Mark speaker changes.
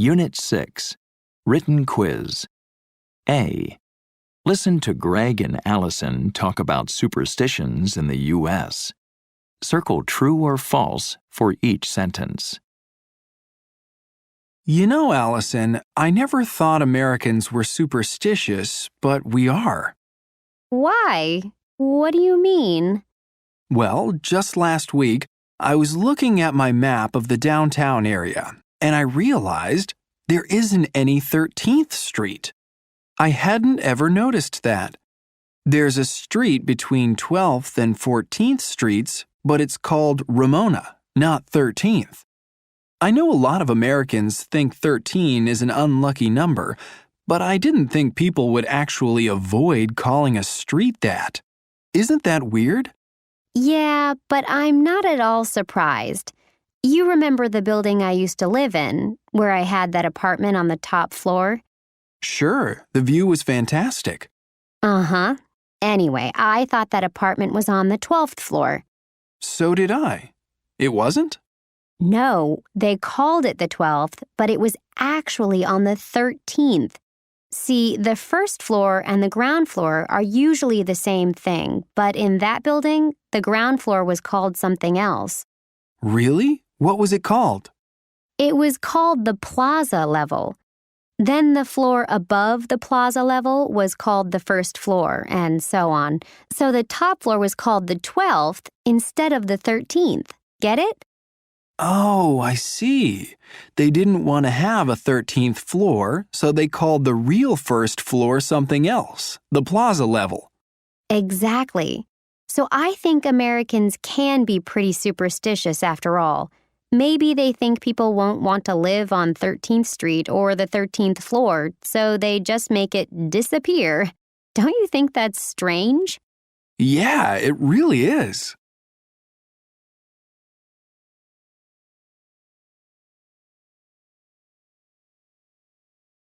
Speaker 1: Unit 6, Written Quiz. A. Listen to Greg and Allison talk about superstitions in the U.S. Circle true or false for each sentence.
Speaker 2: You know, Allison, I never thought Americans were superstitious, but we are.
Speaker 3: Why? What do you mean?
Speaker 2: Well, just last week, I was looking at my map of the downtown area, and I realized there isn't any 13th Street. I hadn't ever noticed that. There's a street between 12th and 14th Streets, but it's called Ramona, not 13th. I know a lot of Americans think 13 is an unlucky number, but I didn't think people would actually avoid calling a street that. Isn't that weird?
Speaker 3: Yeah, but I'm not at all surprised. You remember the building I used to live in, where I had that apartment on the top floor?
Speaker 2: Sure, the view was fantastic.
Speaker 3: Uh-huh. Anyway, I thought that apartment was on the 12th floor.
Speaker 2: So did I. It wasn't?
Speaker 3: No, they called it the 12th, but it was actually on the 13th. See, the first floor and the ground floor are usually the same thing, but in that building, the ground floor was called something else.
Speaker 2: Really? What was it called?
Speaker 3: It was called the plaza level. Then the floor above the plaza level was called the first floor, and so on. So the top floor was called the 12th instead of the 13th. Get it?
Speaker 2: Oh, I see. They didn't want to have a 13th floor, so they called the real first floor something else, the plaza level.
Speaker 3: Exactly. So I think Americans can be pretty superstitious after all. Maybe they think people won't want to live on 13th Street or the 13th floor, so they just make it disappear. Don't you think that's strange?
Speaker 2: Yeah, it really is.